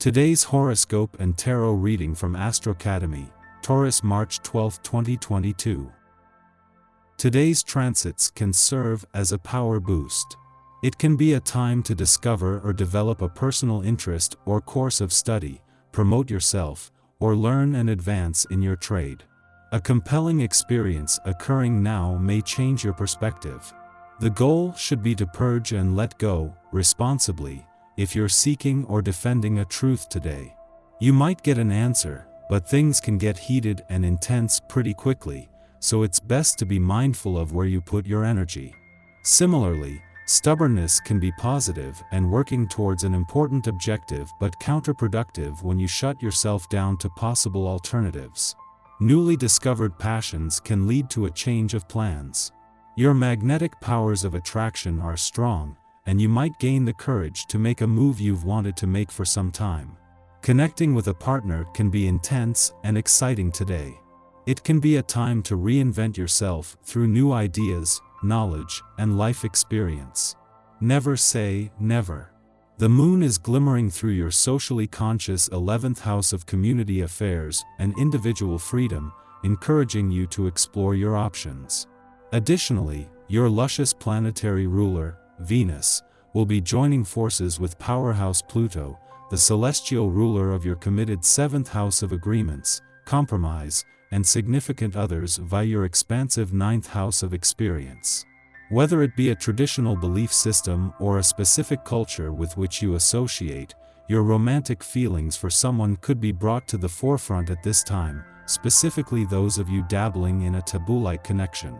Today's horoscope and tarot reading from Astrocademy, Taurus, March 12, 2022. Today's transits can serve as a power boost. It can be a time to discover or develop a personal interest or course of study, promote yourself, or learn and advance in your trade. A compelling experience occurring now may change your perspective. The goal should be to purge and let go, responsibly, if you're seeking or defending a truth today. You might get an answer, but things can get heated and intense pretty quickly, so it's best to be mindful of where you put your energy. Similarly, stubbornness can be positive and working towards an important objective but counterproductive when you shut yourself down to possible alternatives. Newly discovered passions can lead to a change of plans. Your magnetic powers of attraction are strong, and you might gain the courage to make a move you've wanted to make for some time. Connecting with a partner can be intense and exciting today. It can be a time to reinvent yourself through new ideas, knowledge, and life experience. Never say never. The moon is glimmering through your socially conscious 11th house of community affairs and individual freedom, encouraging you to explore your options. Additionally, your luscious planetary ruler, Venus, will be joining forces with powerhouse Pluto, the celestial ruler of your committed 7th house of agreements, compromise, and significant others via your expansive 9th house of experience. Whether it be a traditional belief system or a specific culture with which you associate, your romantic feelings for someone could be brought to the forefront at this time, specifically those of you dabbling in a taboo-like connection.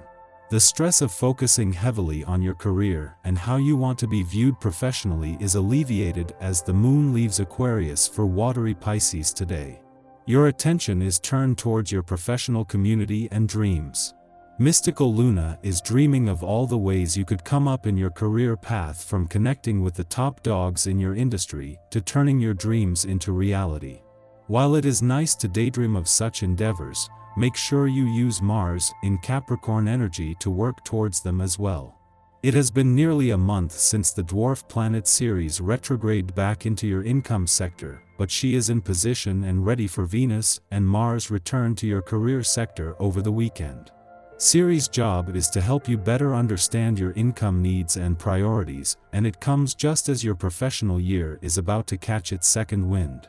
The stress of focusing heavily on your career and how you want to be viewed professionally is alleviated as the moon leaves Aquarius for watery Pisces today. Your attention is turned towards your professional community and dreams. Mystical Luna is dreaming of all the ways you could come up in your career path, from connecting with the top dogs in your industry to turning your dreams into reality. While it is nice to daydream of such endeavors, make sure you use Mars in Capricorn energy to work towards them as well. It has been nearly a month since the dwarf planet Ceres retrograded back into your income sector, but she is in position and ready for Venus and Mars return to your career sector over the weekend. Ceres' job is to help you better understand your income needs and priorities, and it comes just as your professional year is about to catch its second wind.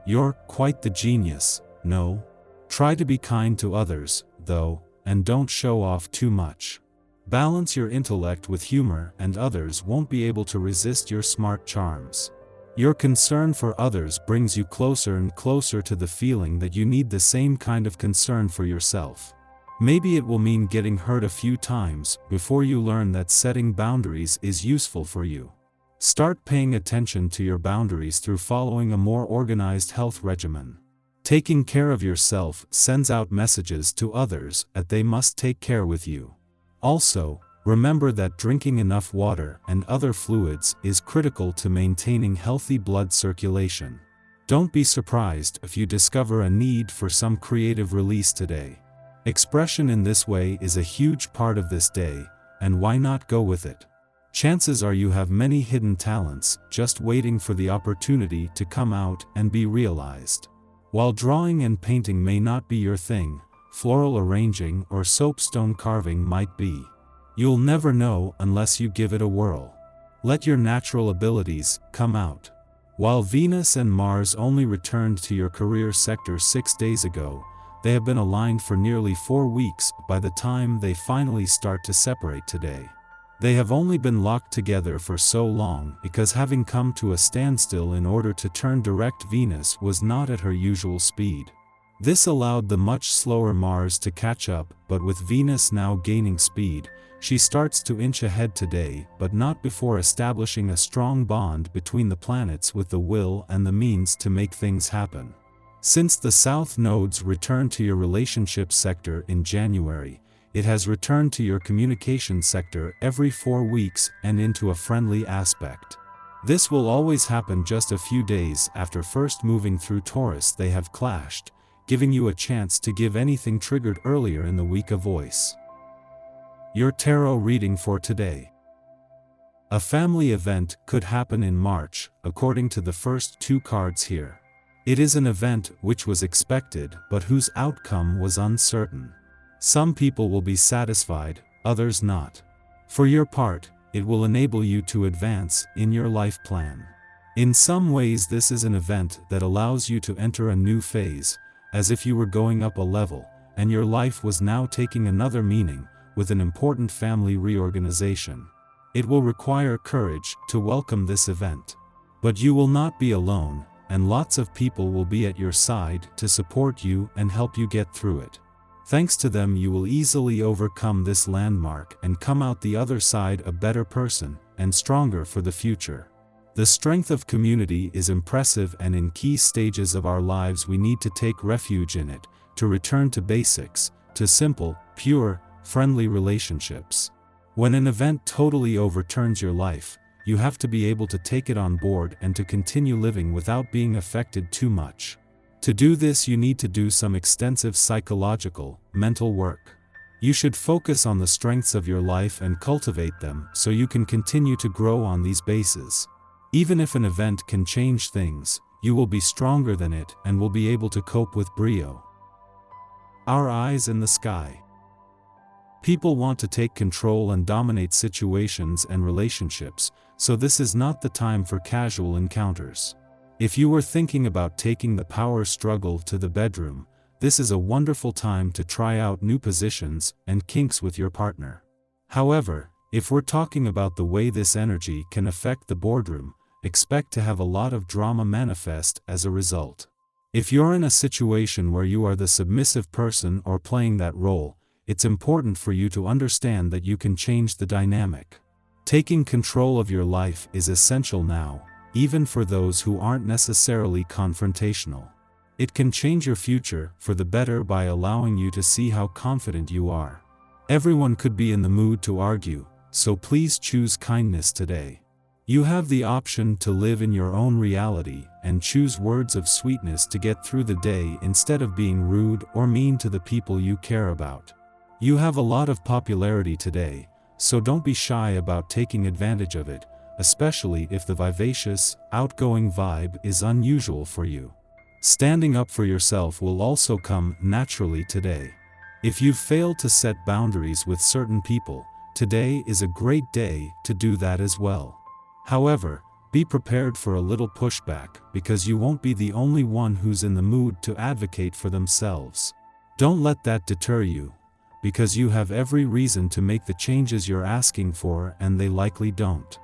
You're quite the genius, no? Try to be kind to others, though, and don't show off too much. Balance your intellect with humor and others won't be able to resist your smart charms. Your concern for others brings you closer and closer to the feeling that you need the same kind of concern for yourself. Maybe it will mean getting hurt a few times before you learn that setting boundaries is useful for you. Start paying attention to your boundaries through following a more organized health regimen. Taking care of yourself sends out messages to others that they must take care with you. Also, remember that drinking enough water and other fluids is critical to maintaining healthy blood circulation. Don't be surprised if you discover a need for some creative release today. Expression in this way is a huge part of this day, and why not go with it? Chances are you have many hidden talents just waiting for the opportunity to come out and be realized. While drawing and painting may not be your thing, floral arranging or soapstone carving might be. You'll never know unless you give it a whirl. Let your natural abilities come out. While Venus and Mars only returned to your career sector 6 days ago, they have been aligned for nearly 4 weeks by the time they finally start to separate today. They have only been locked together for so long because having come to a standstill in order to turn direct, Venus was not at her usual speed. This allowed the much slower Mars to catch up, but with Venus now gaining speed, she starts to inch ahead today, but not before establishing a strong bond between the planets with the will and the means to make things happen. Since the South nodes returned to your relationship sector in January, it has returned to your communication sector every 4 weeks and into a friendly aspect. This will always happen just a few days after first moving through Taurus. They have clashed, giving you a chance to give anything triggered earlier in the week a voice. Your tarot reading for today. A family event could happen in March, according to the first two cards here. It is an event which was expected but whose outcome was uncertain. Some people will be satisfied, others not. For your part, it will enable you to advance in your life plan. In some ways this is an event that allows you to enter a new phase, as if you were going up a level, and your life was now taking another meaning, with an important family reorganization. It will require courage to welcome this event. But you will not be alone, and lots of people will be at your side to support you and help you get through it. Thanks to them you will easily overcome this landmark and come out the other side a better person, and stronger for the future. The strength of community is impressive, and in key stages of our lives we need to take refuge in it, to return to basics, to simple, pure, friendly relationships. When an event totally overturns your life, you have to be able to take it on board and to continue living without being affected too much. To do this you need to do some extensive psychological, mental work. You should focus on the strengths of your life and cultivate them so you can continue to grow on these bases. Even if an event can change things, you will be stronger than it and will be able to cope with brio. Our eyes in the sky. People want to take control and dominate situations and relationships, so this is not the time for casual encounters. If you were thinking about taking the power struggle to the bedroom, this is a wonderful time to try out new positions and kinks with your partner. However, if we're talking about the way this energy can affect the boardroom, expect to have a lot of drama manifest as a result. If you're in a situation where you are the submissive person or playing that role, it's important for you to understand that you can change the dynamic. Taking control of your life is essential now, even for those who aren't necessarily confrontational. It can change your future for the better by allowing you to see how confident you are. Everyone could be in the mood to argue, so please choose kindness today. You have the option to live in your own reality and choose words of sweetness to get through the day instead of being rude or mean to the people you care about. You have a lot of popularity today, so don't be shy about taking advantage of it, especially if the vivacious, outgoing vibe is unusual for you. Standing up for yourself will also come naturally today. If you've failed to set boundaries with certain people, today is a great day to do that as well. However, be prepared for a little pushback because you won't be the only one who's in the mood to advocate for themselves. Don't let that deter you, because you have every reason to make the changes you're asking for and they likely don't.